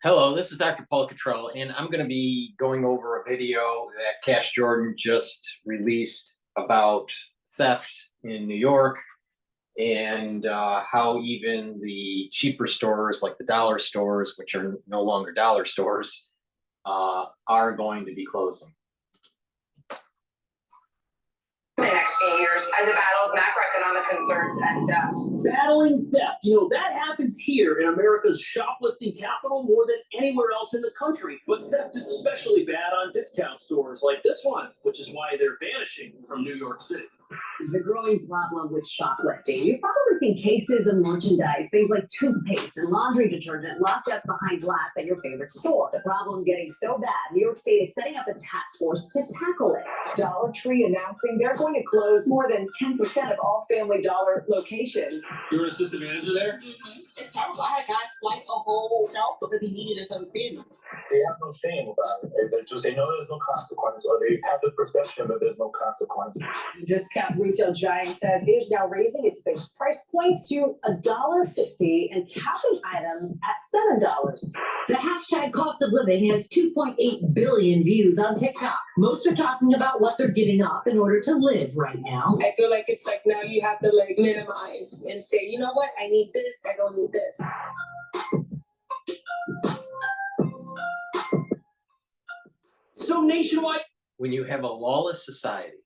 Hello, this is Dr. Paul Cottrell, and I'm going to be going over a video that Cash Jordan just released about theft in New York and how even the cheaper stores, like the dollar stores, which are no longer dollar stores, are going to be closing. The next few years as it battles macroeconomic concerns and theft. Battling theft. That happens here in America's shoplifting capital more than anywhere else in the country. But theft is especially bad on discount stores like this one, which is why they're vanishing from New York City. The growing problem with shoplifting. You've probably seen cases of merchandise, things like toothpaste and laundry detergent locked up behind glass at your favorite store. The problem getting so bad, New York State is setting up a task force to tackle it. Dollar Tree announcing they're going to close more than 10% of all Family Dollar locations. You're an assistant manager there? It's terrible. I had guys swipe a whole shelf because he needed it for his family. They have no shame about it. They know there's no consequence, or they have the perception that there's no consequence. Discount retail giant says it is now raising its base price point to $1.50 and capping items at $7. The hashtag cost of living has 2.8 billion views on TikTok. Most are talking about what they're giving up in order to live right now. I feel like it's like now you have to minimize and say, you know what, I need this, I don't need this. So nationwide, When you have a lawless society,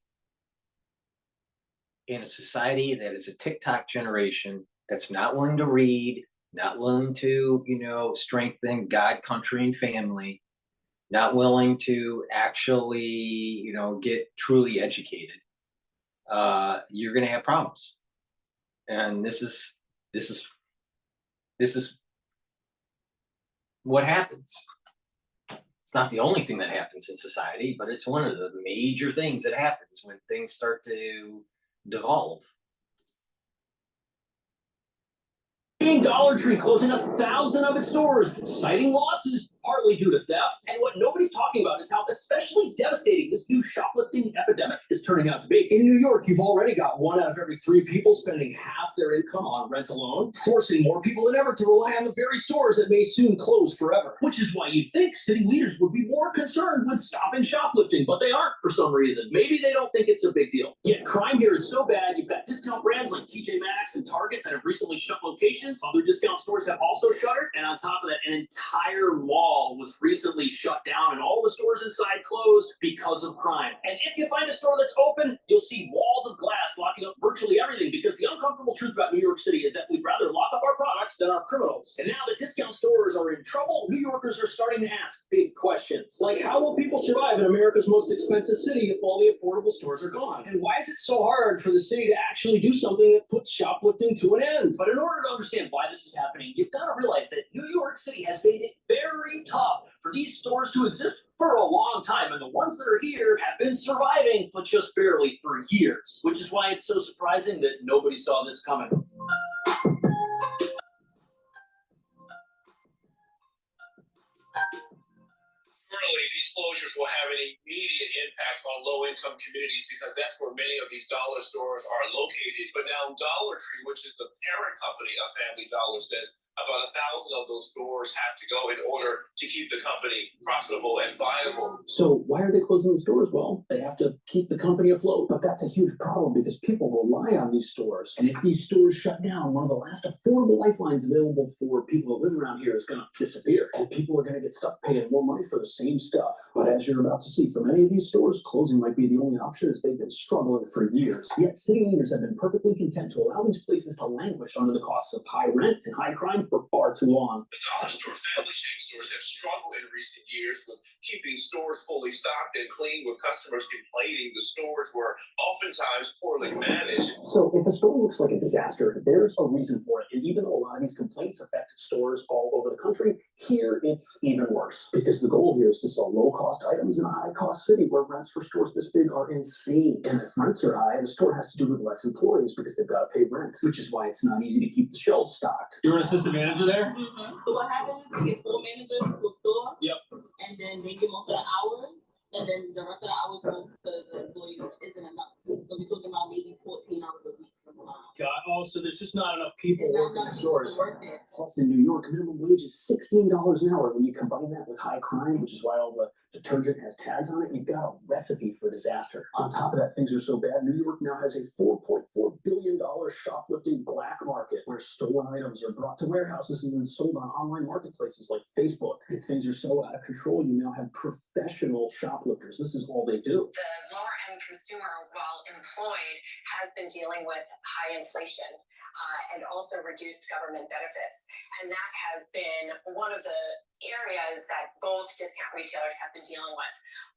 in a society that is a TikTok generation that's not willing to read, not willing to, strengthen God, country, and family, not willing to actually, get truly educated, you're going to have problems. And this is what happens. It's not the only thing that happens in society, but it's one of the major things that happens when things start to devolve. Dollar Tree closing 1,000 of its stores, citing losses partly due to theft. And what nobody's talking about is how especially devastating this new shoplifting epidemic is turning out to be. In New York, you've already got 1 out of every 3 people spending half their income on rent alone, forcing more people than ever to rely on the very stores that may soon close forever. Which is why you'd think city leaders would be more concerned with stopping shoplifting, but they aren't for some reason. Maybe they don't think it's a big deal. Yet crime here is so bad, you've got discount brands like TJ Maxx and Target that have recently shut locations. Other discount stores have also shuttered, and on top of that, an entire mall was recently shut down and all the stores inside closed because of crime. And if you find a store that's open, you'll see walls of glass locking up virtually everything, because the uncomfortable truth about New York City is that we'd rather lock up our products than our criminals. And now that discount stores are in trouble, New Yorkers are starting to ask big questions. Like, how will people survive in America's most expensive city if all the affordable stores are gone? And why is it so hard for the city to actually do something that puts shoplifting to an end? But in order to understand why this is happening, you've got to realize that New York City has made it very tough for these stores to exist for a long time, and the ones that are here have been surviving, but just barely, for years, which is why it's so surprising that nobody saw this coming. Certainly, these closures will have an immediate impact on low-income communities, because that's where many of these dollar stores are located. But now Dollar Tree, which is the parent company of Family Dollar, says about 1,000 of those stores have to go in order to keep the company profitable and viable. So why are they closing the stores? Well, they have to keep the company afloat. But that's a huge problem because people rely on these stores. And if these stores shut down, one of the last affordable lifelines available for people that live around here is going to disappear. And people are going to get stuck paying more money for the same stuff. But as you're about to see, for many of these stores, closing might be the only option, as they've been struggling for years. Yet city leaders have been perfectly content to allow these places to languish under the costs of high rent and high crime for far too long. The dollar store family chain stores have struggled in recent years with keeping stores fully stocked and clean, with customers complaining the stores were oftentimes poorly managed. So if a store looks like a disaster, there's a reason for it. And even though a lot of these complaints affect stores all over the country, here it's even worse, because the goal here is to sell low-cost items in a high-cost city where rents for stores this big are insane. And if rents are high, the store has to do with less employees because they've got to pay rent, which is why it's not easy to keep the shelves stocked. You're an assistant manager there? So what happens is we get 4 managers to a store. Yep. And then they get most of the hours. And then the rest of the hours for the employees isn't enough. So we're talking about maybe 14 hours a week. So God, oh, so there's just not enough people There's not working in enough people to stores. work there. Plus, in New York, minimum wage is $16 an hour. When you combine that with high crime, which is why all the detergent has tags on it, you've got a recipe for disaster. On top of that, things are so bad, New York now has a $4.4 billion shoplifting black market where stolen items are brought to warehouses and then sold on online marketplaces like Facebook. And things are so out of control, you now have professional shoplifters. This is all they do. The lower end consumer, while employed, has been dealing with high inflation and also reduced government benefits. And that has been one of the areas that both discount retailers have been dealing with,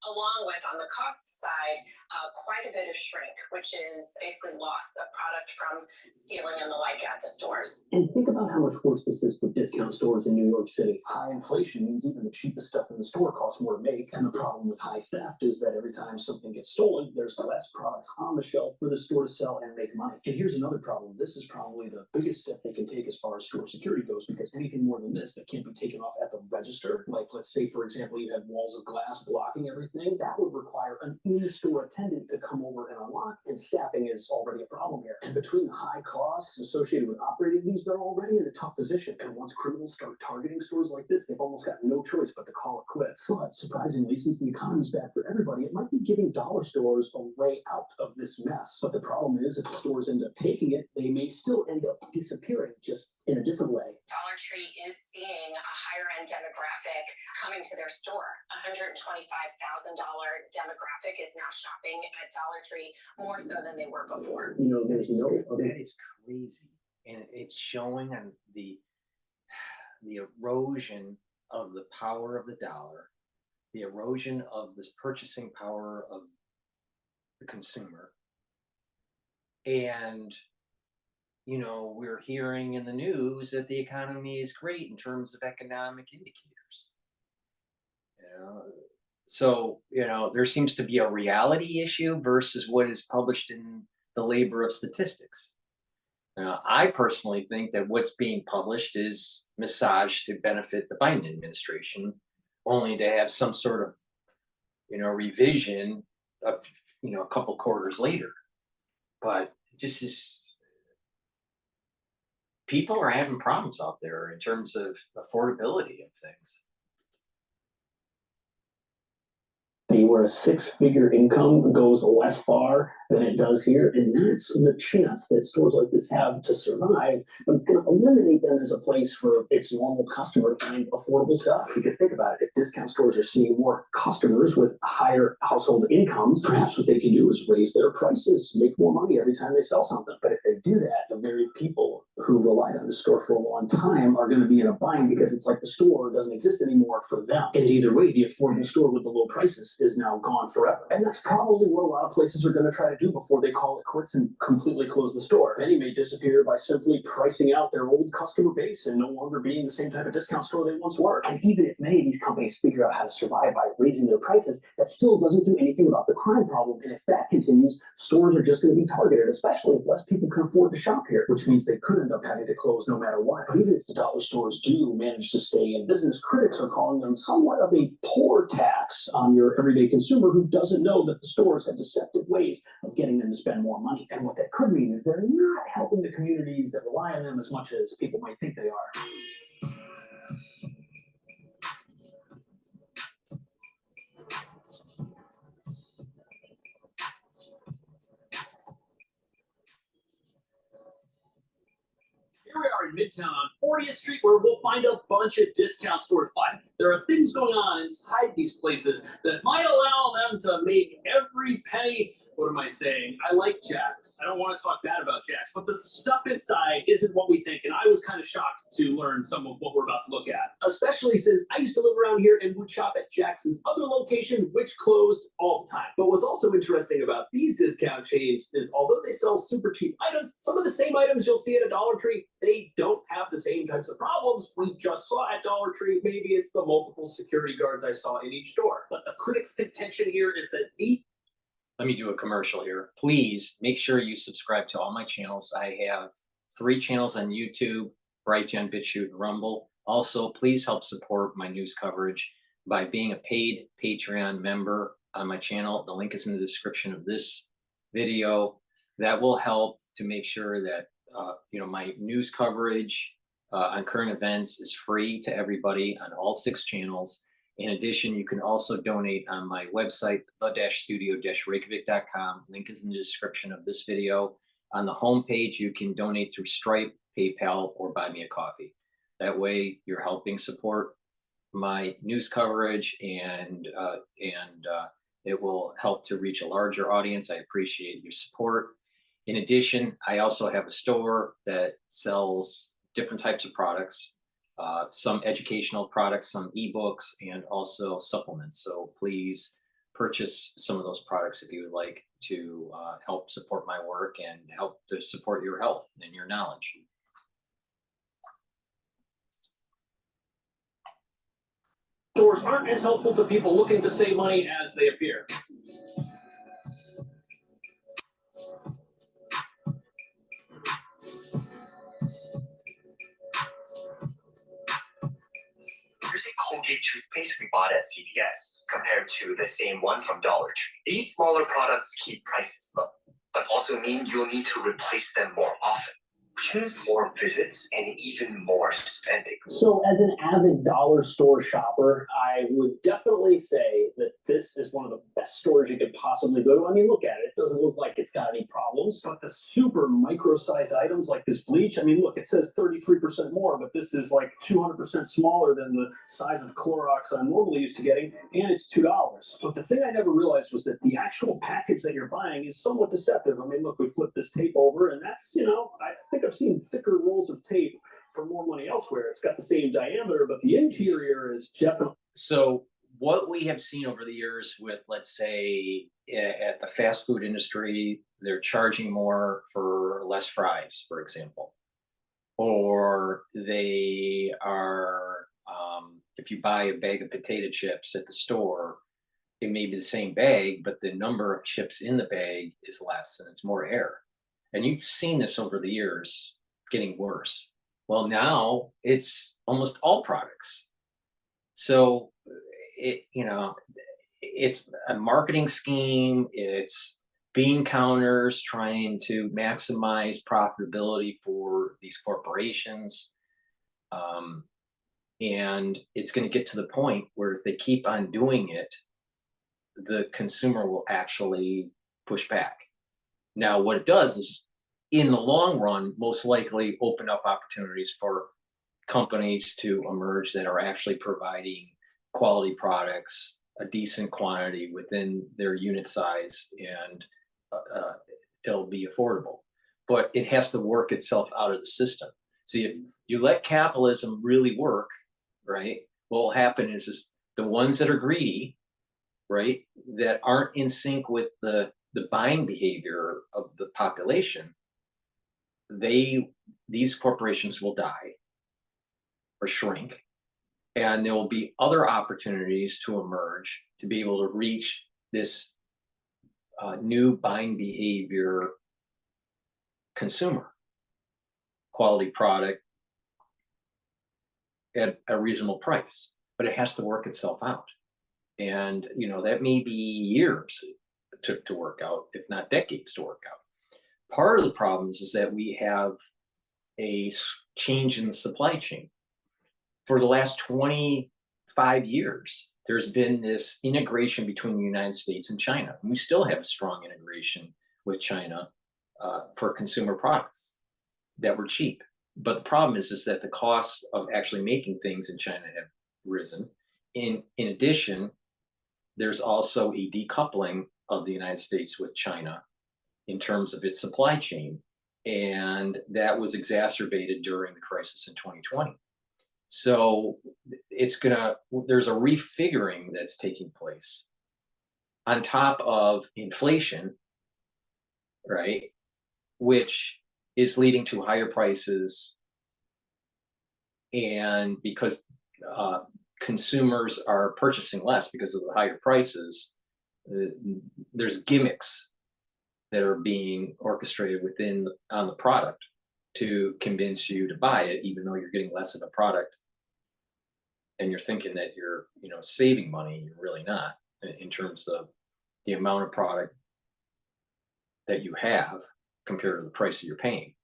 along with, on the cost side, quite a bit of shrink, which is basically loss of product from stealing and the like at the stores. And think about how much worse this is for discount stores in New York City. High inflation means even the cheapest stuff in the store costs more to make. And the problem with high theft is that every time something gets stolen, there's less products on the shelf for the store to sell and make money. And here's another problem. This is probably the biggest step they can take as far as store security goes, because anything more than this that can't be taken off at the register, like let's say, for example, you had walls of glass blocking everything, that would require an in-store attendant to come over and unlock, and staffing is already a problem here. And between the high costs associated with operating these, they're already in a tough position. And once criminals start targeting stores like this, they've almost got no choice but to call it quits. But surprisingly, since the economy's bad for everybody, it might be giving dollar stores a way out of this mess. But the problem is, if the stores end up taking it, they may still end up disappearing, just in a different way. Dollar Tree is seeing a higher end demographic coming to their store. $125,000 demographic is now shopping at Dollar Tree more so than they were before. You know, there's no other. That is crazy, and it's showing on the erosion of the power of the dollar, the erosion of this purchasing power of the consumer. And you know, we're hearing in the news that the economy is great in terms of economic indicators. You know, so, you know, there seems to be a reality issue versus what is published in the labor of statistics. I personally think that what's being published is massaged to benefit the Biden administration, only to have some sort of, you know, revision of, you know, a couple quarters later. But it just is, people are having problems out there in terms of affordability of things. Where a six-figure income goes less far than it does here, and that's the chance that stores like this have to survive, but it's going to eliminate them as a place for its normal customer to find affordable stuff. Because think about it, if discount stores are seeing more customers with higher household incomes, perhaps what they can do is raise their prices, make more money every time they sell something. But if they do that, the very people who relied on the store for a long time are going to be in a bind, because it's like the store doesn't exist anymore for them. And either way, the affordable store with the low prices is now gone forever. And that's probably what a lot of places are going to try to do before they call it quits and completely close the store. Many may disappear by simply pricing out their old customer base and no longer being the same type of discount store they once were. And even if many of these companies figure out how to survive by raising their prices, that still doesn't do anything about the crime problem. And if that continues, stores are just going to be targeted, especially if less people can afford to shop here, which means they could end up having to close no matter what. But even if the dollar stores do manage to stay in business, critics are calling them somewhat of a poor tax on your everyday consumer who doesn't know that the stores have deceptive ways of getting them to spend more money. And what that could mean is they're not helping the communities that rely on them as much as people might think they are. Here we are in Midtown on 40th Street, where we'll find a bunch of discount stores. But there are things going on inside these places that might allow them to make every penny. What am I saying? I like Jack's. I don't want to talk bad about Jack's, but the stuff inside isn't what we think. And I was kind of shocked to learn some of what we're about to look at, especially since I used to live around here and would shop at Jack's other location, which closed all the time. But what's also interesting about these discount chains is, although they sell super cheap items, some of the same items you'll see at a Dollar Tree, they don't have the same types of problems we just saw at Dollar Tree. Maybe it's the multiple security guards I saw in each store. But the critics' contention here is that Let me do a commercial here. Please make sure you subscribe to all my channels. I have 3 channels on YouTube, Brighteon, Bitchute, and Rumble. Also, please help support my news coverage by being a paid Patreon member on my channel. The link is in the description of this video. that will help to make sure that, my news coverage on current events is free to everybody on all 6 channels. In addition, you can also donate on my website, the-studio-reykjavik.com. Link is in the description of this video. On the homepage, you can donate through Stripe, PayPal, or buy me a coffee. That way, you're helping support my news coverage, and it will help to reach a larger audience. I appreciate your support. In addition, I also have a store that sells different types of products, some educational products, some ebooks, and also supplements. So please purchase some of those products if you would like to help support my work and help to support your health and your knowledge. Stores aren't as helpful to people looking to save money as they appear. Here's a Colgate toothpaste we bought at CVS compared to the same one from Dollar Tree. These smaller products keep prices low, but also mean you'll need to replace them more often, which means more visits and even more spending. So as an avid dollar store shopper, I would definitely say that this is one of the best stores you could possibly go to. I mean, look at it. It doesn't look like it's got any problems, but the super micro-sized items like this bleach, I mean, look, it says 33% more, but this is like 200% smaller than the size of Clorox I'm normally used to getting, and it's $2. But the thing I never realized was that the actual package that you're buying is somewhat deceptive. I mean, look, we flip this tape over, and that's, I think I've seen thicker rolls of tape for more money elsewhere. It's got the same diameter, but the interior is definitely. So what we have seen over the years with, let's say, at the fast food industry, they're charging more for less fries, for example. Or they are, if you buy a bag of potato chips at the store, it may be the same bag, but the number of chips in the bag is less and it's more air. And you've seen this over the years getting worse. Well, now it's almost all products. So it's a marketing scheme. It's bean counters trying to maximize profitability for these corporations. And it's going to get to the point where if they keep on doing it, the consumer will actually push back. Now, what it does is, in the long run, most likely open up opportunities for companies to emerge that are actually providing quality products, a decent quantity within their unit size, and it'll be affordable. But it has to work itself out of the system. So if you let capitalism really work, right, what will happen is the ones that are greedy, right, that aren't in sync with the buying behavior of the population, these corporations will die or shrink, and there will be other opportunities to emerge to be able to reach this new buying behavior consumer. Quality product at a reasonable price, but it has to work itself out. And that may be years to work out, if not decades to work out. Part of the problems is that we have a change in the supply chain. For the last 25 years, there's been this integration between the United States and China. And we still have a strong integration with China for consumer products that were cheap. But the problem is that the costs of actually making things in China have risen. In addition, there's also a decoupling of the United States with China in terms of its supply chain. And that was exacerbated during the crisis in 2020. So there's a refiguring that's taking place on top of inflation, right? Which is leading to higher prices. And because consumers are purchasing less because of the higher prices, there's gimmicks that are being orchestrated on the product to convince you to buy it, even though you're getting less of a product, and you're thinking that you're saving money. You're really not, in terms of the amount of product that you have compared to the price that you're paying.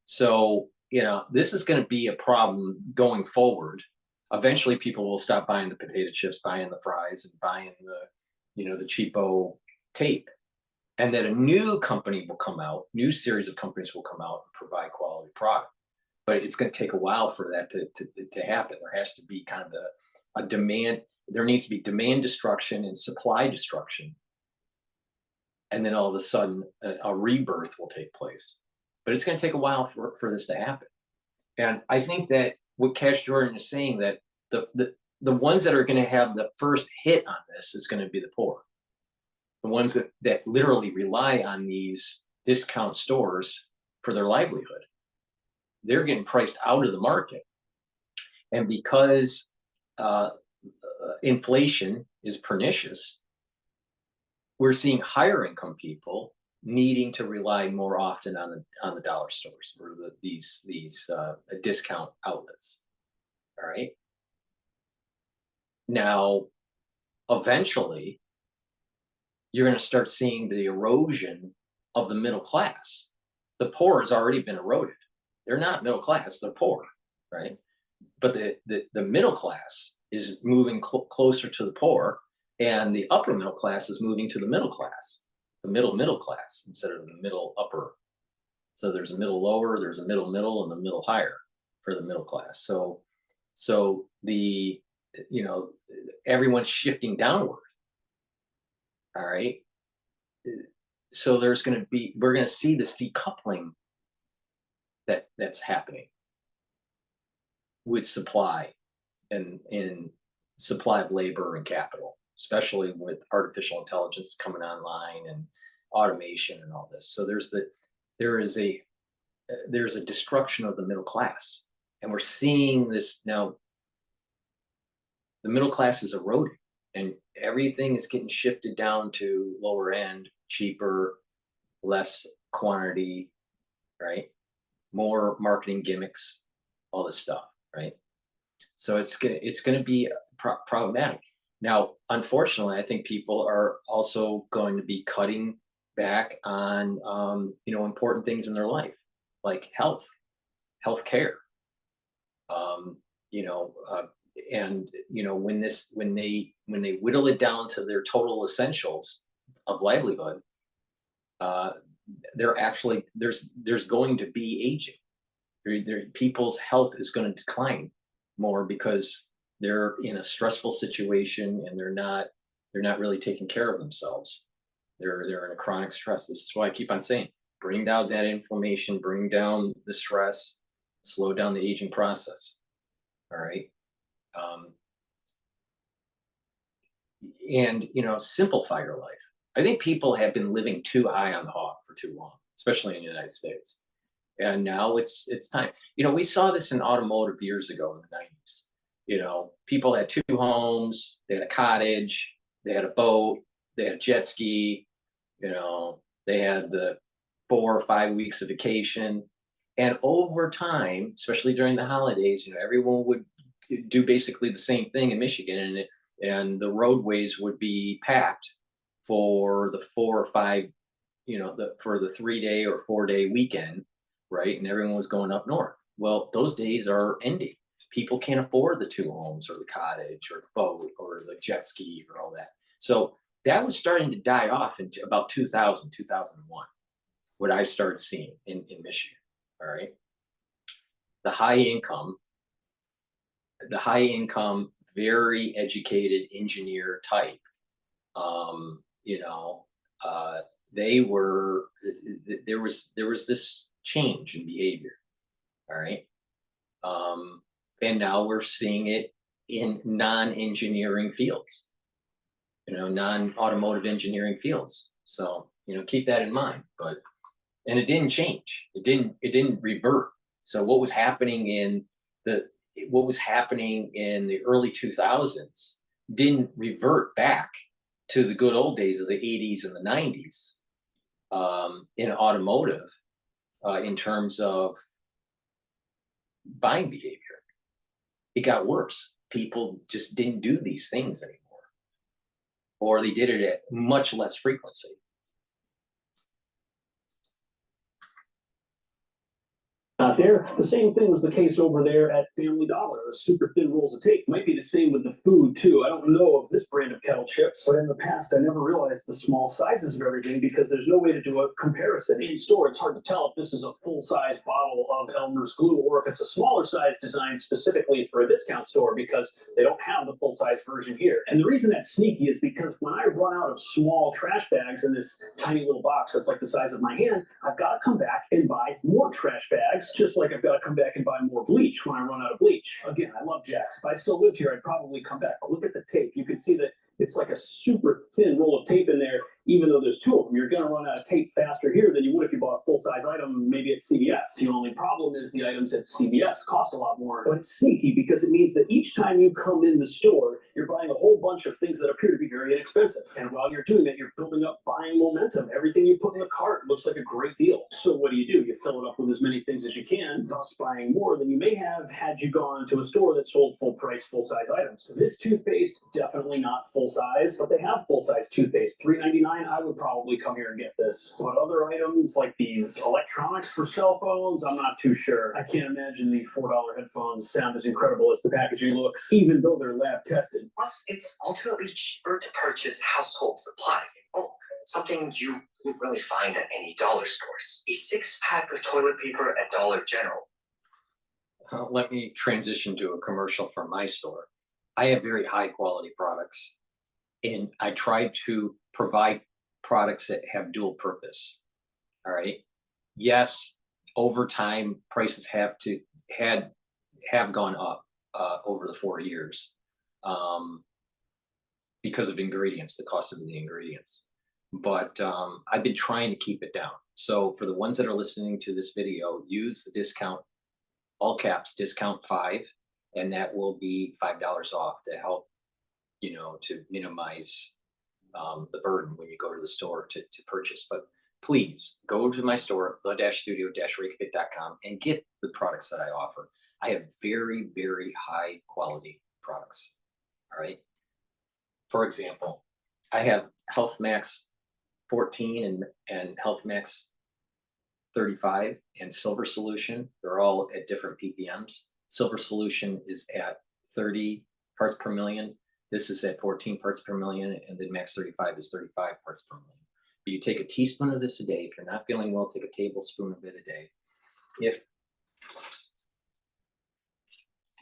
So, you know, this is going to be a problem going forward. Eventually people will stop buying the potato chips, buying the fries, and buying the, you know, the cheapo tape. And then a new company will come out, new series of companies will come out and provide quality product. But it's going to take a while for that to happen. There has to be kind of a demand, there needs to be demand destruction and supply destruction. And then all of a sudden a rebirth will take place. But it's going to take a while for this to happen. And I think that what Cash Jordan is saying, that the ones that are going to have the first hit on this is going to be the poor. The ones that literally rely on these discount stores for their livelihood. They're getting priced out of the market. And because inflation is pernicious, we're seeing higher income people needing to rely more often on the dollar stores or these discount outlets. All right. Now, eventually, you're going to start seeing the erosion of the middle class. The poor has already been eroded. They're not middle class, they're poor, right? But the middle class is moving closer to the poor, and the upper middle class is moving to the middle class, the middle class instead of the middle upper. So there's a middle lower, there's a middle and the middle higher for the middle class. So the, you know, everyone's shifting downward. All right. So there's going to be, we're going to see this decoupling that's happening with supply and supply of labor and capital, especially with artificial intelligence coming online and automation and all this. So there is a destruction of the middle class, and we're seeing this now. The middle class is eroding, and everything is getting shifted down to lower end, cheaper, less quantity, right? More marketing gimmicks, all this stuff, right? So it's gonna be problematic. Now, unfortunately, I think people are also going to be cutting back on you know, important things in their life, like health care. You know, and you know, when they whittle it down to their total essentials of livelihood, they're actually there's going to be aging. People's health is going to decline more because they're in a stressful situation and they're not really taking care of themselves. They're in a chronic stress. This is why I keep on saying, bring down that inflammation, bring down the stress, slow down the aging process. All right. And, you know, simplify your life. I think people have been living too high on the hog for too long, especially in the United States. And now it's time. You know, we saw this in automotive years ago in the 90s. You know, people had 2 homes, they had a cottage, they had a boat, they had a jet ski, you know, they had the 4 or 5 weeks of vacation. And over time, especially during the holidays, you know, everyone would do basically the same thing in Michigan, and the roadways would be packed for the 4 or 5, you know, for the 3-day or 4-day weekend, right? And everyone was going up north. Well, those days are ending. People can't afford the 2 homes or the cottage or the boat or the jet ski or all that. So that was starting to die off in about 2000, 2001, what I started seeing in Michigan. All right. The high income, very educated engineer type, you know, there was this change in behavior. All right. And now we're seeing it in non-engineering fields, you know, non-automotive engineering fields. So, you know, keep that in mind. And it didn't change. It didn't revert. So what was happening in the early 2000s didn't revert back to the good old days of the 80s and the 90s in automotive in terms of buying behavior. It got worse. People just didn't do these things anymore, or they did it at much less frequency. Not there. The same thing was the case over there at Family Dollar. The super thin rolls of tape might be the same with the food too. I don't know of this brand of kettle chips, but in the past I never realized the small sizes of everything because there's no way to do a comparison. In store, it's hard to tell if this is a full-size bottle of Elmer's glue or if it's a smaller size designed specifically for a discount store because they don't have the full-size version here. And the reason that's sneaky is because when I run out of small trash bags in this tiny little box that's like the size of my hand, I've got to come back and buy more trash bags. Just like I've got to come back and buy more bleach when I run out of bleach. Again, I love Jax. If I still lived here, I'd probably come back. But look at the tape. You can see that it's like a super thin roll of tape in there, even though there's two of them. You're going to run out of tape faster here than you would if you bought a full-size item, maybe at CVS. The only problem is the items at CVS cost a lot more. But it's sneaky because it means that each time you come in the store, you're buying a whole bunch of things that appear to be very inexpensive. And while you're doing that, you're building up buying momentum. Everything you put in the cart looks like a great deal. So what do? You fill it up with as many things as you can, thus buying more than you may have had you gone to a store that sold full price, full-size items. This toothpaste, definitely not full-size, but they have full-size toothpaste. $3.99, I would probably come here and get this. But other items like these electronics for cell phones, I'm not too sure. I can't imagine the $4 headphones sound as incredible as the packaging looks, even though they're lab tested. Plus, it's ultimately cheaper to purchase household supplies in bulk, something you wouldn't really find at any dollar stores. A 6-pack of toilet paper at Dollar General. Let me transition to a commercial from my store. I have very high quality products, and I try to provide products that have dual purpose. All right. Yes, over time, prices have gone up over the 4 years because of ingredients, the cost of the ingredients. But I've been trying to keep it down. So for the ones that are listening to this video, use the discount, all caps, discount 5, and that will be $5 off to help, to minimize the burden when you go to the store to purchase. But please go to my store, the-studio-rakefit.com, and get the products that I offer. I have very, very high quality products. All right. For example, I have Health Max 14 and Health Max 35 and Silver Solution. They're all at different ppms. Silver Solution is at 30 parts per million. This is at 14 parts per million, and then Max 35 is 35 parts per million. But you take a teaspoon of this a day. If you're not feeling well, take a tablespoon of it a day. If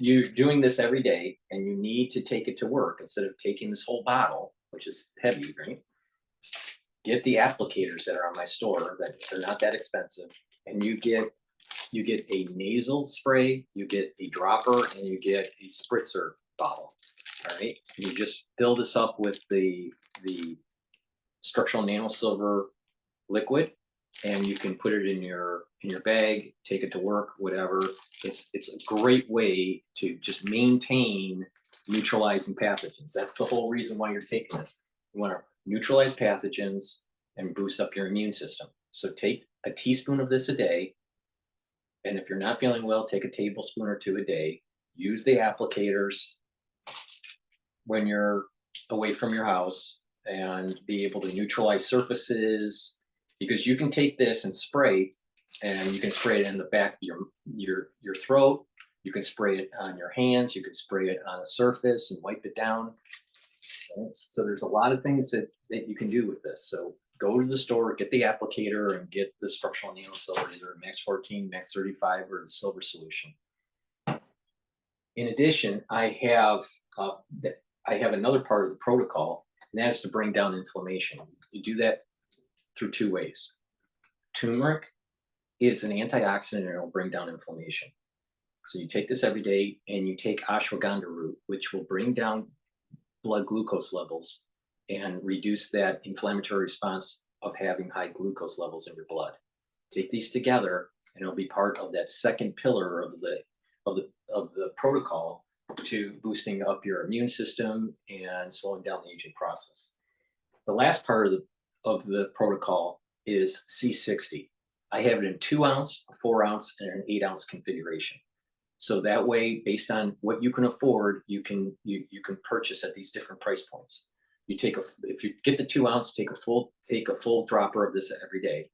you're doing this every day and you need to take it to work instead of taking this whole bottle, which is heavy, right? Get the applicators that are on my store that they're not that expensive, and you get a nasal spray, you get a dropper, and you get a spritzer bottle. All right, you just fill this up with the structural nano silver liquid, and you can put it in your bag, take it to work, whatever. It's a great way to just maintain neutralizing pathogens. That's the whole reason why you're taking this. You want to neutralize pathogens and boost up your immune system. So take a teaspoon of this a day. And if you're not feeling well, take a tablespoon or 2 a day. Use the applicators when you're away from your house and be able to neutralize surfaces, because you can take this and spray, and you can spray it in the back of your throat. You can spray it on your hands. You can spray it on a surface and wipe it down. So there's a lot of things that you can do with this. So go to the store, get the applicator, and get the structural nano silver, either Max 14, Max 35, or the Silver Solution. In addition, I have another part of the protocol, and that is to bring down inflammation. You do that through 2 ways. Turmeric is an antioxidant, and it will bring down inflammation. So you take this every day, and you take ashwagandha root, which will bring down blood glucose levels and reduce that inflammatory response of having high glucose levels in your blood. Take these together, and it'll be part of that second pillar of the protocol to boosting up your immune system and slowing down the aging process. The last part of the protocol is C60. I have it in 2 ounce, a 4 ounce, and an 8 ounce configuration. So that way, based on what you can afford, you can purchase at these different price points. If you get the 2 ounce, take a full dropper of this every day.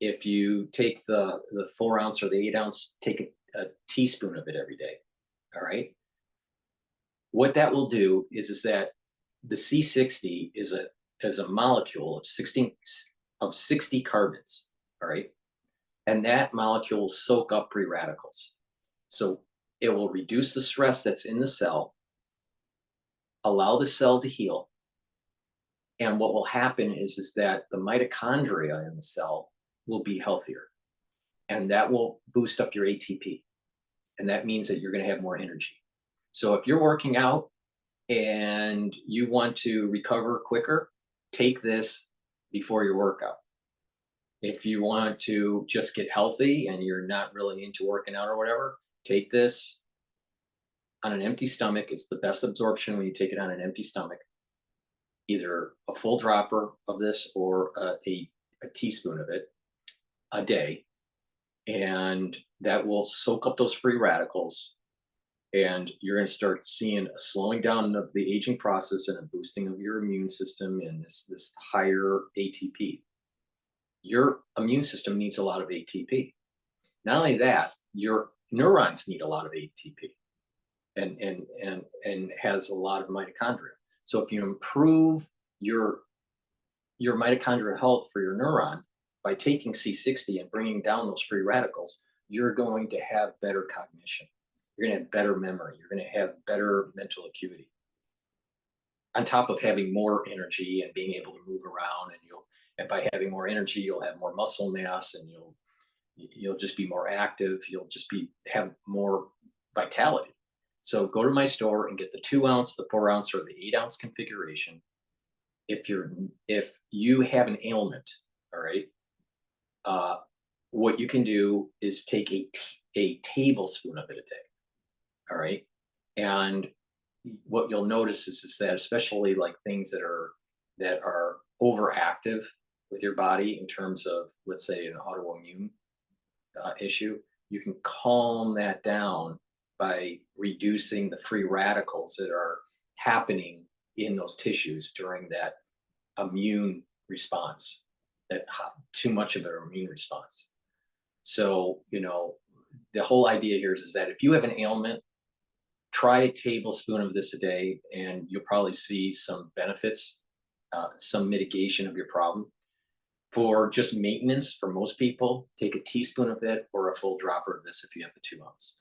if you take the 4 ounce or the 8 ounce, take a teaspoon of it every day. All right. What that will do is that the C60 is a molecule of 60 carbons. All right. And that molecule will soak up free radicals. So it will reduce the stress that's in the cell, allow the cell to heal. And what will happen is that the mitochondria in the cell will be healthier. And that will boost up your ATP. And that means that you're going to have more energy. So if you're working out and you want to recover quicker, take this before your workout. If you want to just get healthy and you're not really into working out or whatever, take this on an empty stomach. It's the best absorption when you take it on an empty stomach. Either a full dropper of this or a teaspoon of it a day. And that will soak up those free radicals. And you're going to start seeing a slowing down of the aging process and a boosting of your immune system and this higher ATP. Your immune system needs a lot of ATP. Not only that, your neurons need a lot of ATP and has a lot of mitochondria. So if you improve your mitochondrial health for your neuron by taking C60 and bringing down those free radicals, you're going to have better cognition. You're going to have better memory. You're going to have better mental acuity. On top of having more energy and being able to move around, and by having more energy, you'll have more muscle mass, and you'll just be more active. You'll just have more vitality. So go to my store and get the 2 ounce, the 4 ounce, or the 8 ounce configuration. If you have an ailment, all right, what you can do is take a tablespoon of it a day, all right, and what you'll notice is that especially like things that are overactive with your body in terms of, let's say, an autoimmune issue, you can calm that down by reducing the free radicals that are happening in those tissues during that immune response, that too much of an immune response. So, the whole idea here is that if you have an ailment, try a tablespoon of this a day, and you'll probably see some benefits, some mitigation of your problem. For just maintenance, for most people, take a teaspoon of it or a full dropper of this if you have the 2 ounce.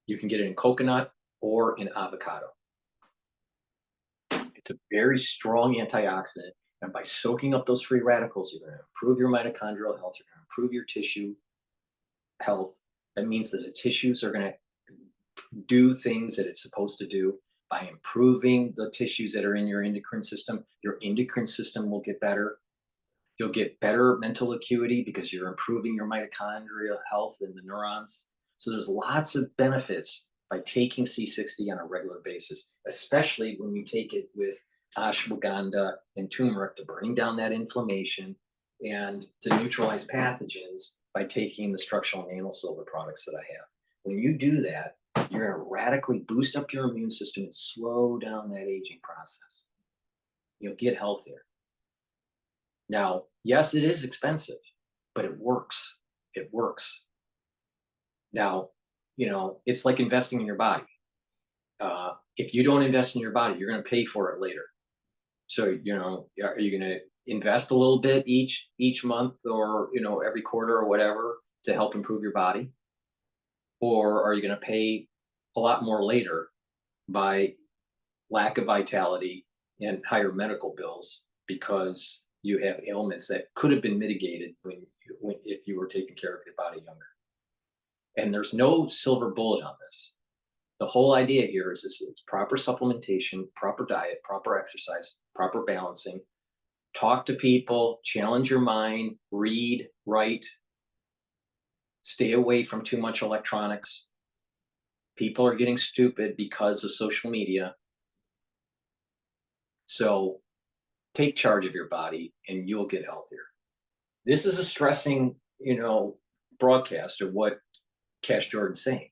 You can get it in coconut or in avocado. It's a very strong antioxidant, and by soaking up those free radicals, you're going to improve your mitochondrial health, you're going to improve your tissue health. That means that the tissues are going to do things that it's supposed to do. By improving the tissues that are in your endocrine system will get better. You'll get better mental acuity because you're improving your mitochondrial health and the neurons. So there's lots of benefits by taking C60 on a regular basis, especially when you take it with ashwagandha and turmeric to bring down that inflammation and to neutralize pathogens by taking the structural nanosilver products that I have. When you do that, you're going to radically boost up your immune system and slow down that aging process. You'll get healthier. Now, yes, it is expensive, but it works. It works. Now, it's like investing in your body. If you don't invest in your body, you're going to pay for it later. So, are you going to invest a little bit each month or, every quarter or whatever to help improve your body? Or are you going to pay a lot more later by lack of vitality and higher medical bills because you have ailments that could have been mitigated if you were taking care of your body younger? And there's no silver bullet on this. The whole idea here is it's proper supplementation, proper diet, proper exercise, proper balancing. Talk to people, challenge your mind, read, write, stay away from too much electronics. People are getting stupid because of social media. So take charge of your body and you'll get healthier. This is a stressing, broadcast of what Cash Jordan's saying.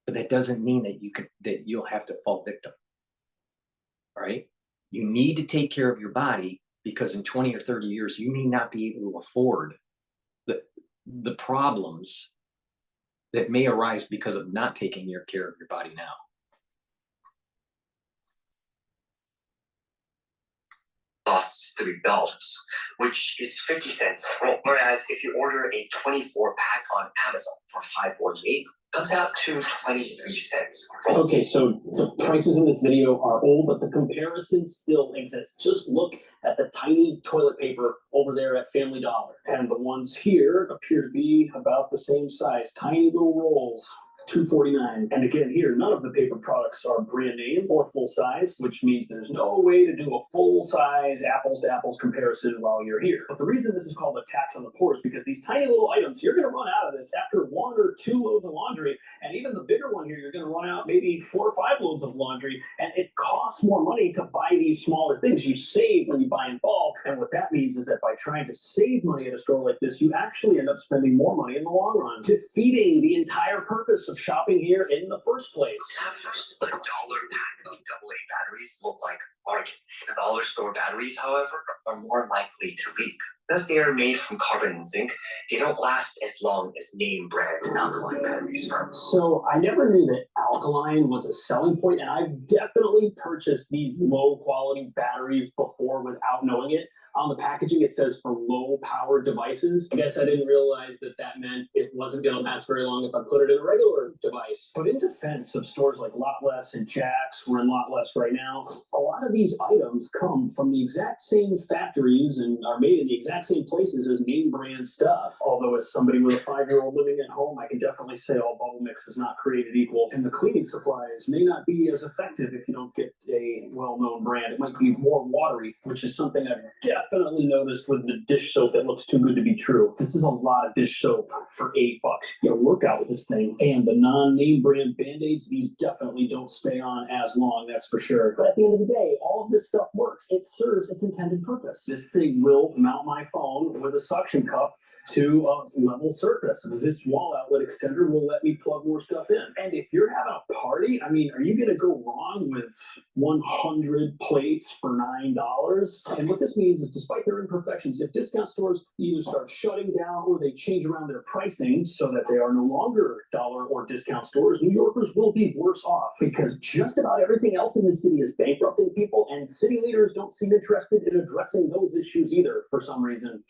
But that doesn't mean that you'll have to fall victim. All right? You need to take care of your body because in 20 or 30 years, you may not be able to afford the problems that may arise because of not taking care of your body now. Costs $3, which is 50 cents. Whereas if you order a 24 pack on Amazon for $5.48, comes out to 23 cents. Okay, so the prices in this video are old, but the comparison still exists. Just look at the tiny toilet paper over there at Family Dollar. And the ones here appear to be about the same size. Tiny little rolls. $2.49. And again, here, none of the paper products are brand name or full size, which means there's no way to do a full size apples to apples comparison while you're here. But the reason this is called a tax on the poor is because these tiny little items, you're going to run out of this after 1 or 2 loads of laundry. And even the bigger one here, you're going to run out maybe 4 or 5 loads of laundry. And it costs more money to buy these smaller things. You save when you buy in bulk. And what that means is that by trying to save money at a store like this, you actually end up spending more money in the long run, defeating the entire purpose of shopping here in the first place. At first, $1 pack of AA batteries look like bargain. The dollar store batteries, however, are more likely to leak. Because they are made from carbon and zinc, they don't last as long as name brand alkaline batteries from. So I never knew that alkaline was a selling point, and I've definitely purchased these low quality batteries before without knowing it. On the packaging, it says for low power devices. I guess I didn't realize that that meant it wasn't going to last very long if I put it in a regular device. But in defense of stores like Lot Less and Jack's, we're in Lot Less right now, a lot of these items come from the exact same factories and are made in the exact same places as name brand stuff. Although as somebody with a 5-year-old living at home, I can definitely say all bubble mix is not created equal. And the cleaning supplies may not be as effective if you don't get a well-known brand. It might be more watery, which is something I've definitely noticed with the dish soap that looks too good to be true. This is a lot of dish soap for $8. You gotta work out with this thing. And the non-name brand Band-Aids, these definitely don't stay on as long, that's for sure. But at the end of the day, all of this stuff works. It serves its intended purpose. This thing will mount my phone with a suction cup to a level surface. This wall outlet extender will let me plug more stuff in. And if you're having a party, I mean, are you going to go wrong with 100 plates for $9? And what this means is, despite their imperfections, if discount stores either start shutting down or they change around their pricing so that they are no longer dollar or discount stores, New Yorkers will be worse off, because just about everything else in the city is bankrupting people, and city leaders don't seem interested in addressing those issues either for some reason.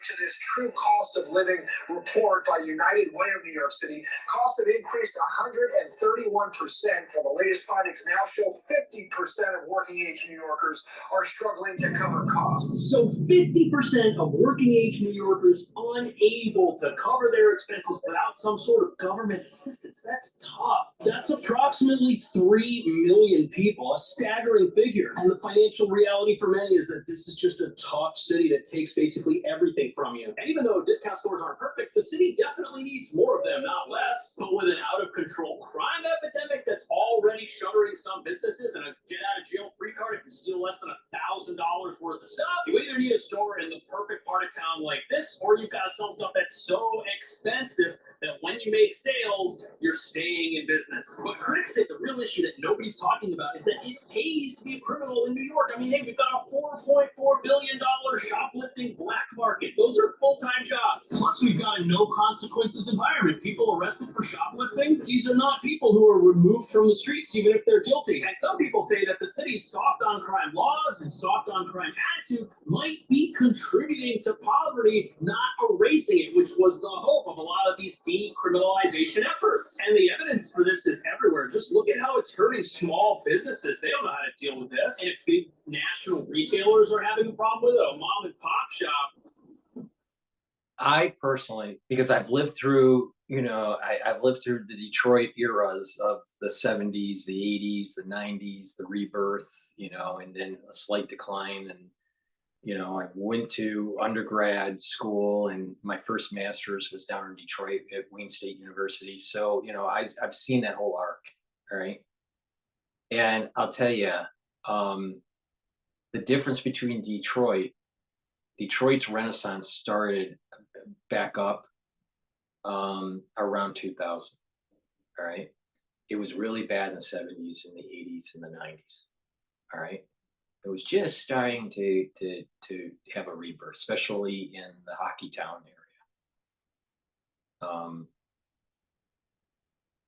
To this true cost of living report by United Way of New York City, costs have increased 131%, while the latest findings now show 50% of working-age New Yorkers are struggling to cover costs. So 50% of working-age New Yorkers unable to cover their expenses without some sort of government assistance. That's tough. That's approximately 3 million people, a staggering figure. And the financial reality for many is that this is just a tough city that takes basically everything from you. And even though discount stores aren't perfect, the city definitely needs more of them, not less. But with an out-of-control crime epidemic that's already shuttering some businesses and a get-out-of-jail-free card, if you steal less than $1,000 worth of stuff, you either need a store in the perfect part of town like this, or you've got to sell stuff that's so expensive that when you make sales, you're staying in business. But critics say the real issue that nobody's talking about is that it pays to be a criminal in New York. I mean, hey, we've got a $4.4 billion shoplifting black market. Those are full-time jobs. Plus, we've got a no-consequences environment. People arrested for shoplifting, these are not people who are removed from the streets, even if they're guilty. And some people say that the city's soft on crime laws and soft on crime attitude might be contributing to poverty, not erasing it, which was the hope of a lot of these decriminalization efforts. And the evidence for this is everywhere. Just look at how it's hurting small businesses. They don't know how to deal with this. And if big national retailers are having a problem with it, a mom and pop shop. I personally, because I've lived through, I've lived through the Detroit eras of the 70s, the 80s, the 90s, the rebirth, and then a slight decline. And I went to undergrad school, and my first master's was down in Detroit at Wayne State University. So, I've seen that whole arc, all right? And I'll tell you, the difference between Detroit's renaissance started back up around 2000. All right. It was really bad in the 70s and the 80s and the 90s. All right. It was just starting to have a rebirth, especially in the hockey town area,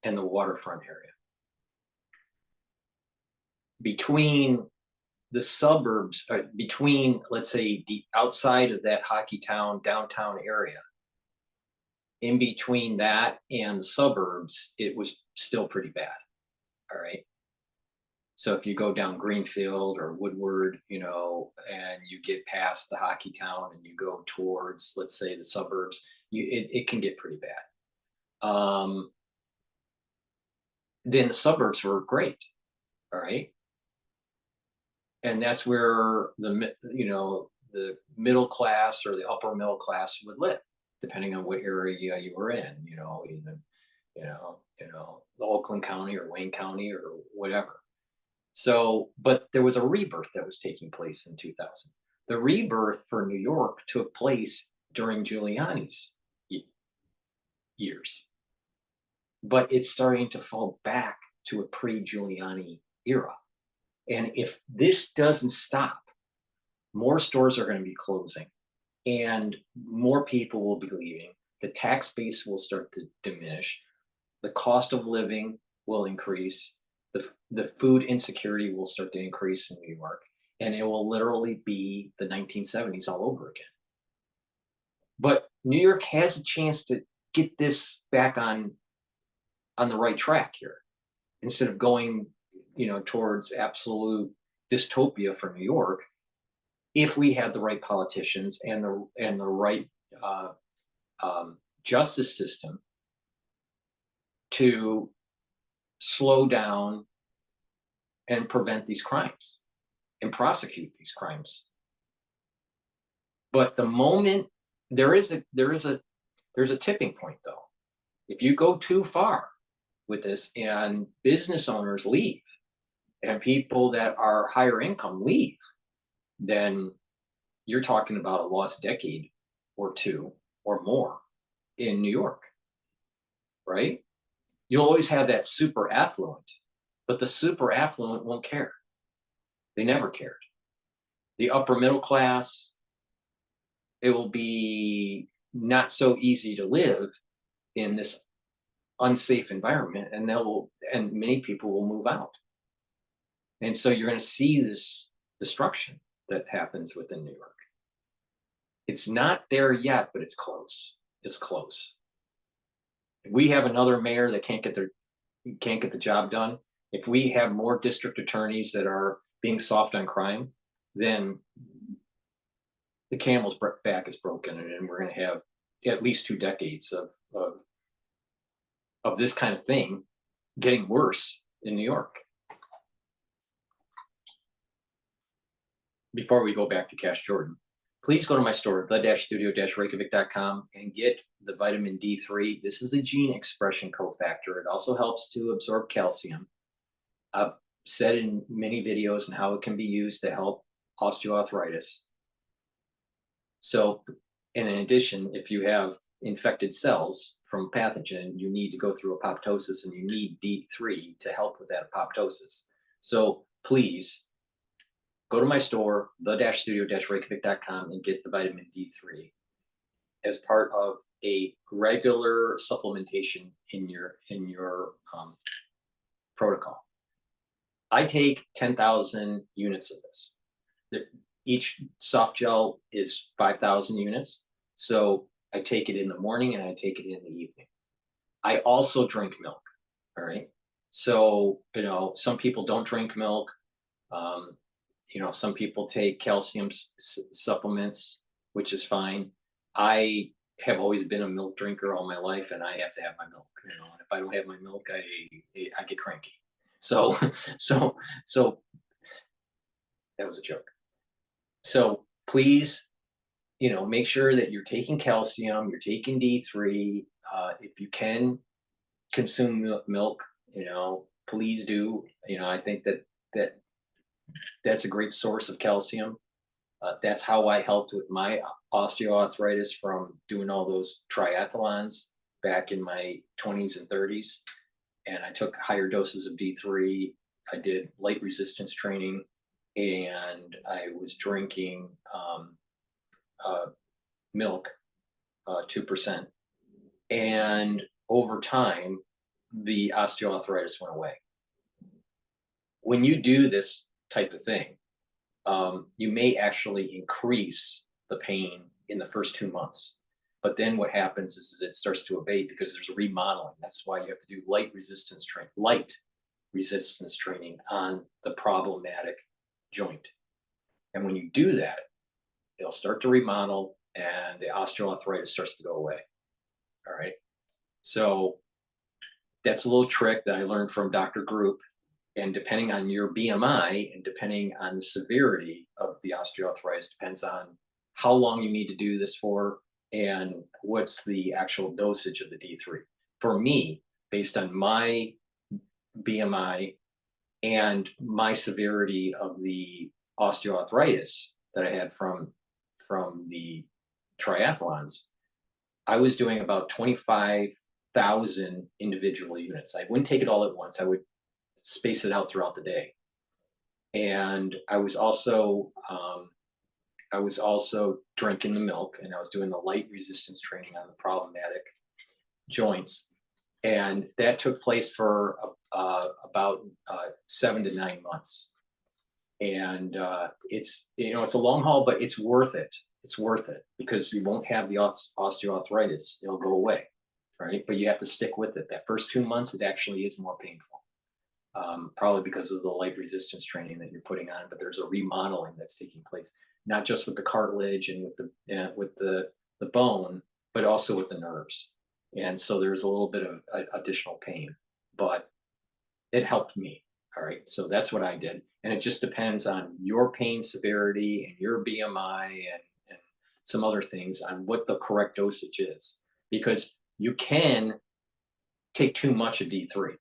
and the waterfront area. Between the suburbs, between, let's say, outside of that hockey town, downtown area, in between that and the suburbs, it was still pretty bad. All right. So if you go down Greenfield or Woodward, you know, and you get past the hockey town and you go towards, let's say, the suburbs, it can get pretty bad. Then the suburbs were great. All right. And that's where the middle class or the upper middle class would live, depending on what area you were in, even, the Oakland County or Wayne County or whatever. So, but there was a rebirth that was taking place in 2000. The rebirth for New York took place during Giuliani's years, but it's starting to fall back to a pre-Giuliani era. And if this doesn't stop, more stores are going to be closing and more people will be leaving. The tax base will start to diminish. The cost of living will increase. The food insecurity will start to increase in New York, and it will literally be the 1970s all over again. But New York has a chance to get this back on the right track here, instead of going, towards absolute dystopia for New York. If we had the right politicians and the right justice system to slow down and prevent these crimes and prosecute these crimes. But the moment there is a tipping point, though. If you go too far with this and business owners leave and people that are higher income leave, then you're talking about a lost decade or two or more in New York, right? You'll always have that super affluent, but the super affluent won't care. They never cared. The upper middle class, it will be not so easy to live in this unsafe environment, and many people will move out. And so you're going to see this destruction that happens within New York. It's not there yet, but it's close. It's close. If we have another mayor that can't get the job done, if we have more district attorneys that are being soft on crime, then the camel's back is broken, and we're going to have at least 2 decades of this kind of thing getting worse in New York. Before we go back to Cash Jordan, please go to my store, the-studio-reykjavik.com, and get the vitamin D3. This is a gene expression cofactor. It also helps to absorb calcium. I've said in many videos and how it can be used to help osteoarthritis. So, and in addition, if you have infected cells from a pathogen, you need to go through apoptosis, and you need D3 to help with that apoptosis. So please go to my store, the-studio-reykjavik.com, and get the vitamin D3 as part of a regular supplementation in your protocol. I take 10,000 units of this. Each soft gel is 5,000 units. So I take it in the morning and I take it in the evening. I also drink milk. All right. So, some people don't drink milk. Some people take calcium supplements, which is fine. I have always been a milk drinker all my life, and I have to have my milk. And if I don't have my milk, I get cranky. So that was a joke. So please, make sure that you're taking calcium, you're taking D3. If you can consume milk, please do. I think that That's a great source of calcium. That's how I helped with my osteoarthritis from doing all those triathlons back in my 20s and 30s. And I took higher doses of D3. I did light resistance training, and I was drinking milk, 2%. And over time, the osteoarthritis went away. When you do this type of thing, you may actually increase the pain in the first 2 months. But then what happens is it starts to abate because there's remodeling. That's why you have to do light resistance training on the problematic joint. And when you do that, it'll start to remodel and the osteoarthritis starts to go away. All right. So that's a little trick that I learned from Dr. Group. And depending on your BMI and depending on the severity of the osteoarthritis, depends on how long you need to do this for and what's the actual dosage of the D3. For me, based on my BMI and my severity of the osteoarthritis that I had from the triathlons, I was doing about 25,000 individual units. I wouldn't take it all at once. I would space it out throughout the day. And I was also drinking the milk, and I was doing the light resistance training on the problematic joints. And that took place for about 7 to 9 months. And it's a long haul, but it's worth it. It's worth it because you won't have the osteoarthritis. It'll go away, right? But you have to stick with it. That first 2 months, it actually is more painful. Probably because of the light resistance training that you're putting on, but there's a remodeling that's taking place, not just with the cartilage and with the bone, but also with the nerves. And so there's a little bit of additional pain, but it helped me. All right. So that's what I did. And it just depends on your pain severity and your BMI and some other things on what the correct dosage is, because you can take too much of D3.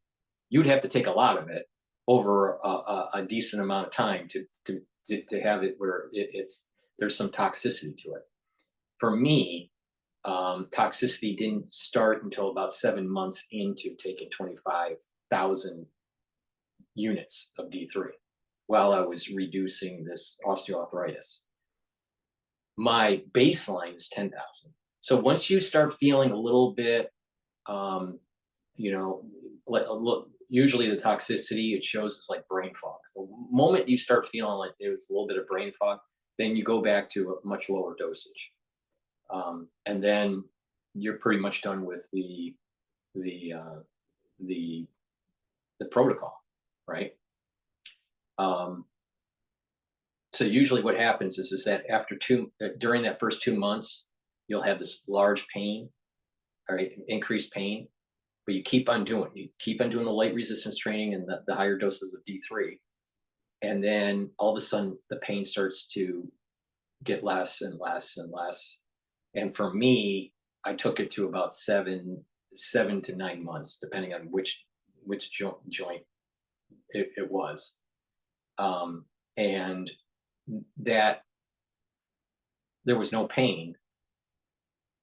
You'd have to take a lot of it over a decent amount of time to have it where there's some toxicity to it. For me, toxicity didn't start until about 7 months into taking 25,000 units of D3 while I was reducing this osteoarthritis. My baseline is 10,000. So once you start feeling a little bit, look, usually the toxicity, it shows it's like brain fog. So the moment you start feeling like there's a little bit of brain fog, then you go back to a much lower dosage. And then you're pretty much done with the protocol, right? So usually what happens is that during that first 2 months, you'll have this large pain, all right, increased pain, but you keep on doing the light resistance training and the higher doses of D3. And then all of a sudden the pain starts to get less and less and less. And for me, I took it to about 7 to 9 months, depending on which joint it was. And that there was no pain,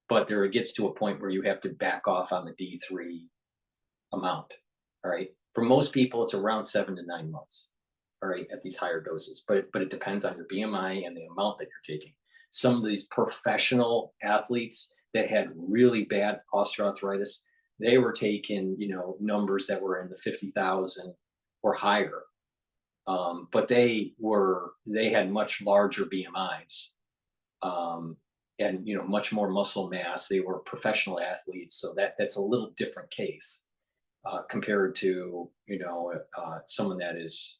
but it gets to a point where you have to back off on the D3 amount. All right. For most people, it's around 7 to 9 months. All right, at these higher doses, but it depends on your BMI and the amount that you're taking. Some of these professional athletes that had really bad osteoarthritis, they were taking, numbers that were in the 50,000 or higher. But they had much larger BMIs, and much more muscle mass. They were professional athletes, so that's a little different case compared to someone that is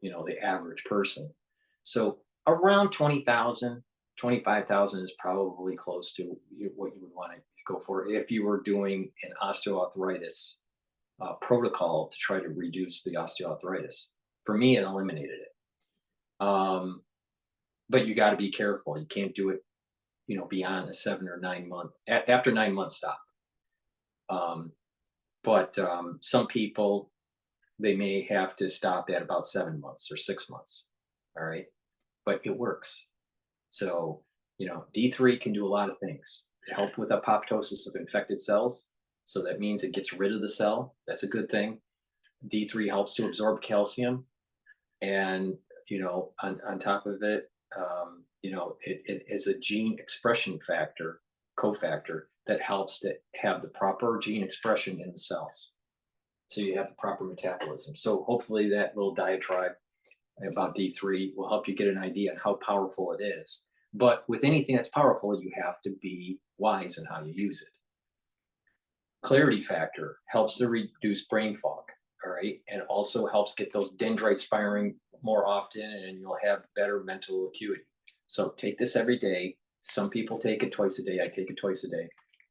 the average person. So around 20,000, 25,000 is probably close to what you would want to go for if you were doing an osteoarthritis protocol to try to reduce the osteoarthritis. For me, it eliminated it. But you got to be careful. You can't do it, beyond a 7 or 9 month. After 9 months, stop. But some people, they may have to stop at about 7 months or 6 months. All right. But it works. So, D3 can do a lot of things. Help with apoptosis of infected cells. So that means it gets rid of the cell. That's a good thing. D3 helps to absorb calcium. And, on top of it, it is a gene expression factor, cofactor, that helps to have the proper gene expression in the cells. So you have the proper metabolism. So hopefully that little diatribe about D3 will help you get an idea on how powerful it is. But with anything that's powerful, you have to be wise in how you use it. Clarity factor helps to reduce brain fog, all right? And also helps get those dendrites firing more often, and you'll have better mental acuity. So take this every day. Some people take it twice a day. I take it twice a day,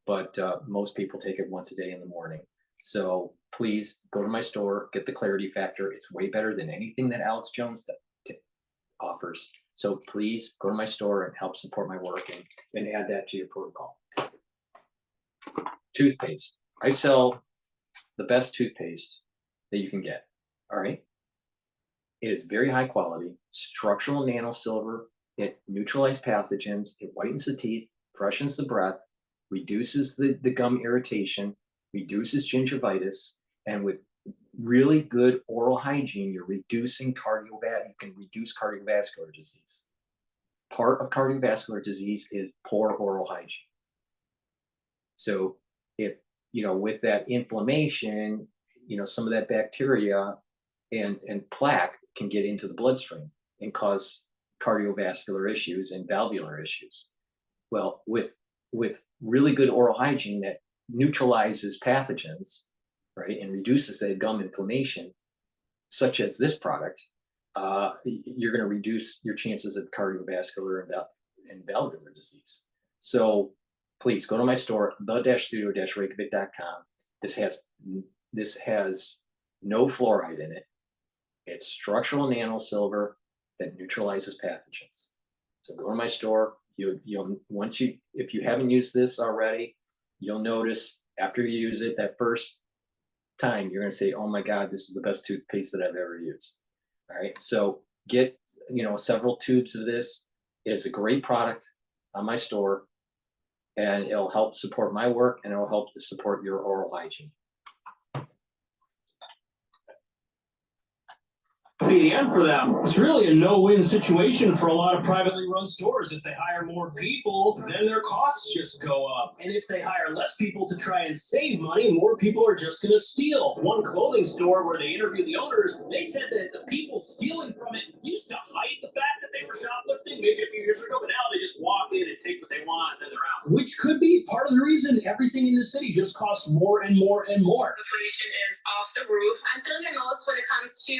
but most people take it once a day in the morning. So please go to my store, get the Clarity Factor. It's way better than anything that Alex Jones offers. So please go to my store and help support my work and add that to your protocol. Toothpaste. I sell the best toothpaste that you can get. All right. It is very high quality, structural nano silver. It neutralizes pathogens. It whitens the teeth, freshens the breath, reduces the gum irritation, reduces gingivitis, and with really good oral hygiene, you're reducing you can reduce cardiovascular disease. Part of cardiovascular disease is poor oral hygiene. So if, with that inflammation, some of that bacteria and plaque can get into the bloodstream and cause cardiovascular issues and valvular issues. Well, with really good oral hygiene that neutralizes pathogens, right, and reduces that gum inflammation, such as this product, you're going to reduce your chances of cardiovascular and valvular disease. So please go to my store, the-studio-reykjavik.com. This has no fluoride in it. It's structural nano silver that neutralizes pathogens. So go to my store. If you haven't used this already, you'll notice after you use it that first time, you're going to say, oh my God, this is the best toothpaste that I've ever used. All right. So get, several tubes of this. It's a great product on my store, and it'll help support my work, and it'll help to support your oral hygiene. Be the end for them. It's really a no-win situation for a lot of privately run stores. If they hire more people, then their costs just go up. And if they hire less people to try and save money, more people are just going to steal. One clothing store where they interviewed the owners, they said that the people stealing from it used to hide the fact that they were shoplifting maybe a few years ago, but now they just walk in and take what they want and then they're out. Which could be part of the reason everything in the city just costs more and more and more. Inflation is off the roof. I'm feeling it most when it comes to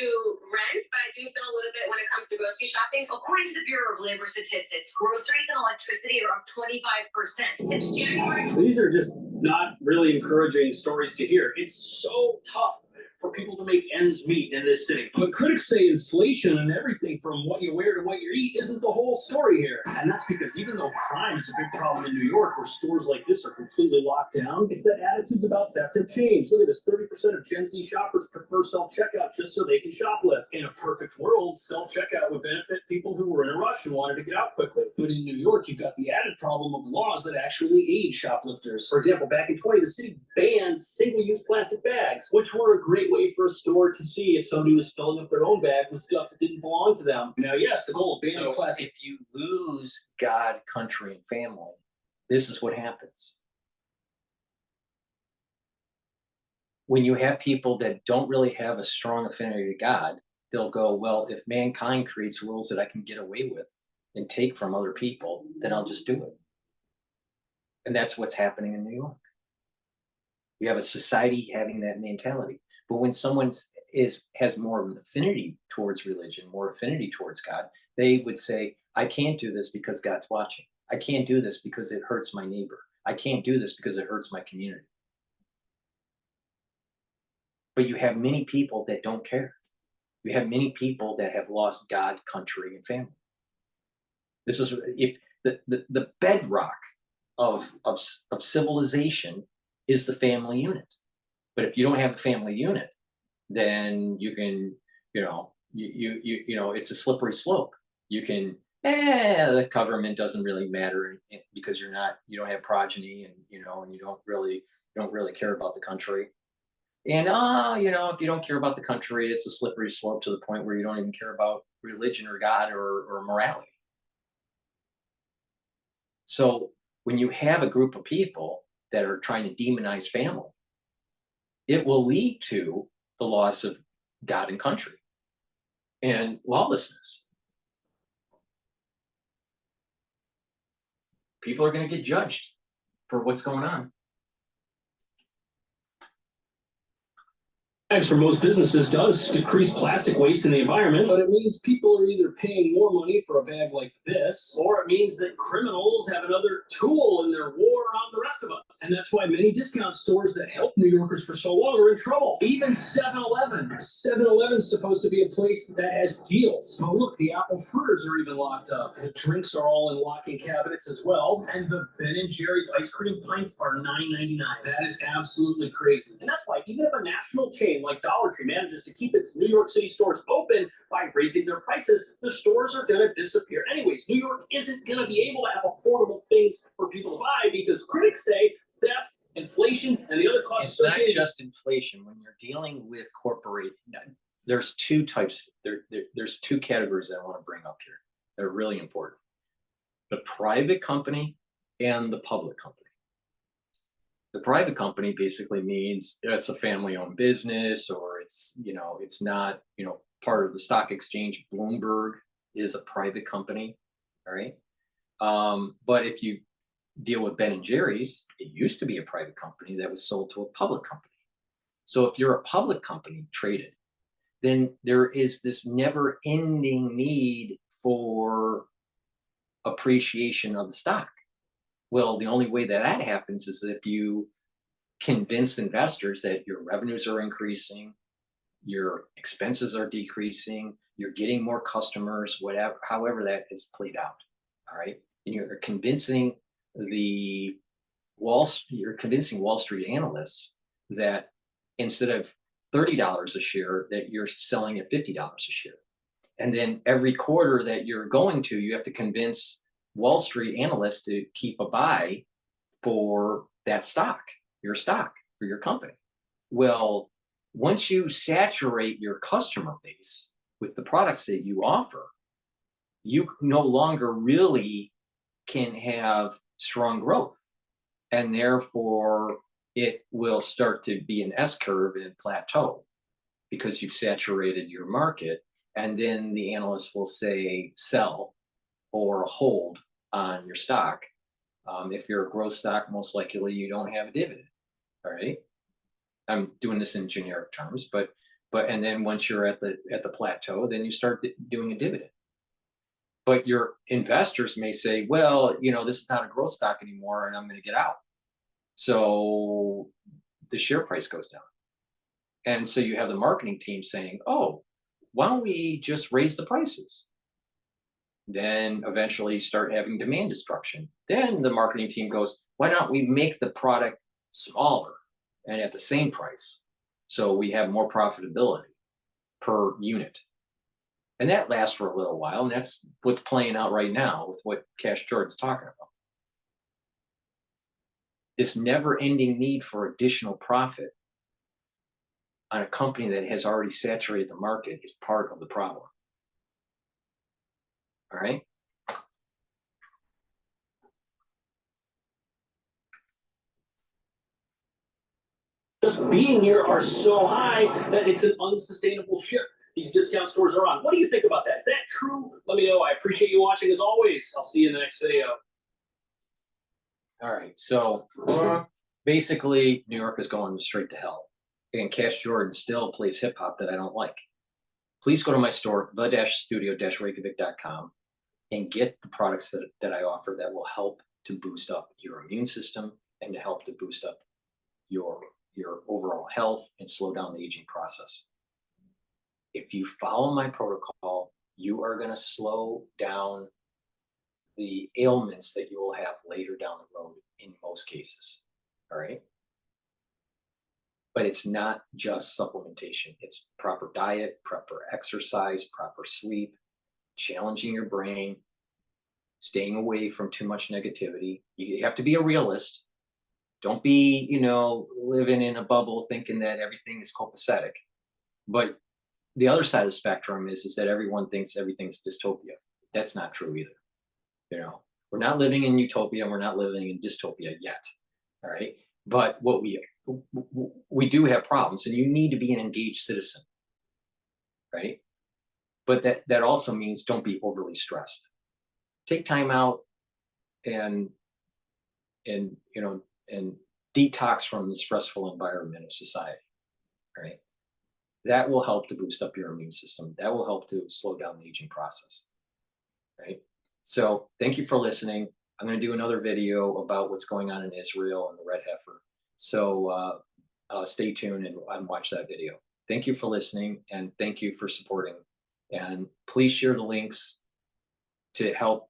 rent, but I do feel a little bit when it comes to grocery shopping. According to the Bureau of Labor Statistics, groceries and electricity are up 25% since January. These are just not really encouraging stories to hear. It's so tough for people to make ends meet in this city. But critics say inflation and everything from what you wear to what you eat isn't the whole story here. And that's because even though crime is a big problem in New York, where stores like this are completely locked down, it's that attitudes about theft have changed. Look at this, 30% of Gen Z shoppers prefer self-checkout just so they can shoplift. In a perfect world, self-checkout would benefit people who were in a rush and wanted to get out quickly. But in New York, you've got the added problem of laws that actually aid shoplifters. For example, back in 2020, the city banned single-use plastic bags, which were a great way for a store to see if somebody was filling up their own bag with stuff that didn't belong to them. Now, yes, the goal of banning plastic. If you lose God, country, and family, this is what happens. When you have people that don't really have a strong affinity to God, they'll go, well, if mankind creates rules that I can get away with and take from other people, then I'll just do it. And that's what's happening in New York. You have a society having that mentality. But when someone has more of an affinity towards religion, more affinity towards God, they would say, I can't do this because God's watching. I can't do this because it hurts my neighbor. I can't do this because it hurts my community. But you have many people that don't care. You have many people that have lost God, country, and family. This is the bedrock of civilization is the family unit. But if you don't have a family unit, then you can, it's a slippery slope. You can, the government doesn't really matter because you don't have progeny, and and you don't really care about the country. And if you don't care about the country, it's a slippery slope to the point where you don't even care about religion or God or morality. So when you have a group of people that are trying to demonize family, it will lead to the loss of God and country and lawlessness. People are going to get judged for what's going on. Tax for most businesses does decrease plastic waste in the environment, but it means people are either paying more money for a bag like this, or it means that criminals have another tool in their war on the rest of us. And that's why many discount stores that help New Yorkers for so long are in trouble. Even 7-Eleven. 7-Eleven's supposed to be a place that has deals. Oh, look, the apple fritters are even locked up. The drinks are all in locking cabinets as well. And the Ben & Jerry's ice cream pints are $9.99. That is absolutely crazy. And that's why even if a national chain like Dollar Tree manages to keep its New York City stores open by raising their prices, the stores are going to disappear. Anyways, New York isn't going to be able to have affordable things for people to buy because critics say theft, inflation, and the other costs associated. It's not just inflation. When you're dealing with corporate, there's two types. There's two categories I want to bring up here. They're really important: the private company and the public company. The private company basically means it's a family-owned business, or it's not part of the stock exchange. Bloomberg is a private company, all right. But if you deal with Ben & Jerry's, it used to be a private company that was sold to a public company. So if you're a public company traded, then there is this never-ending need for appreciation of the stock. Well, the only way that happens is if you convince investors that your revenues are increasing, your expenses are decreasing, you're getting more customers, whatever, however that is played out. All right. And you're convincing Wall Street analysts that instead of $30 a share, that you're selling at $50 a share. And then every quarter that you're going to, you have to convince Wall Street analysts to keep a buy for that stock, for your company. Well, once you saturate your customer base with the products that you offer, you no longer really can have strong growth. And therefore, it will start to be an S-curve and plateau because you've saturated your market. And then the analysts will say sell or hold on your stock. If you're a growth stock, most likely you don't have a dividend. All right. I'm doing this in generic terms, but and then once you're at the plateau, then you start doing a dividend. But your investors may say, well, this is not a growth stock anymore, and I'm going to get out. So the share price goes down. And so you have the marketing team saying, oh, why don't we just raise the prices? Then eventually start having demand destruction. Then the marketing team goes, why don't we make the product smaller and at the same price so we have more profitability per unit? And that lasts for a little while, and that's what's playing out right now with what Cash Jordan's talking about. This never-ending need for additional profit on a company that has already saturated the market is part of the problem. All right? Just being here are so high that it's an unsustainable ship these discount stores are on. What do you think about that? Is that true? Let me know. I appreciate you watching as always. I'll see you in the next video. All right. So basically, New York is going straight to hell. And Cash Jordan still plays hip hop that I don't like. Please go to my store, the-studio-reykjavik.com, and get the products that I offer that will help to boost up your immune system and to help to boost up your overall health and slow down the aging process. If you follow my protocol, you are going to slow down the ailments that you will have later down the road in most cases. All right. But it's not just supplementation. It's proper diet, proper exercise, proper sleep, challenging your brain, staying away from too much negativity. You have to be a realist. Don't be, living in a bubble thinking that everything is copacetic. But the other side of the spectrum is that everyone thinks everything's dystopia. That's not true either. We're not living in utopia and we're not living in dystopia yet. All right. But what we do have problems, and you need to be an engaged citizen. Right. But that also means don't be overly stressed. Take time out and detox from the stressful environment of society. Right. That will help to boost up your immune system. That will help to slow down the aging process. Right. So thank you for listening. I'm going to do another video about what's going on in Israel and the red heifer. So stay tuned and watch that video. Thank you for listening, and thank you for supporting. And please share the links to help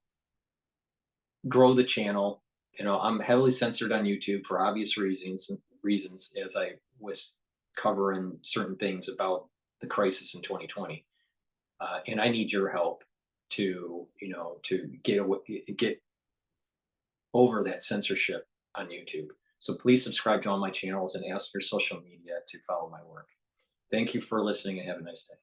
grow the channel. I'm heavily censored on YouTube for obvious reasons, as I was covering certain things about the crisis in 2020. And I need your help to get over that censorship on YouTube. So please subscribe to all my channels and ask your social media to follow my work. Thank you for listening and have a nice day.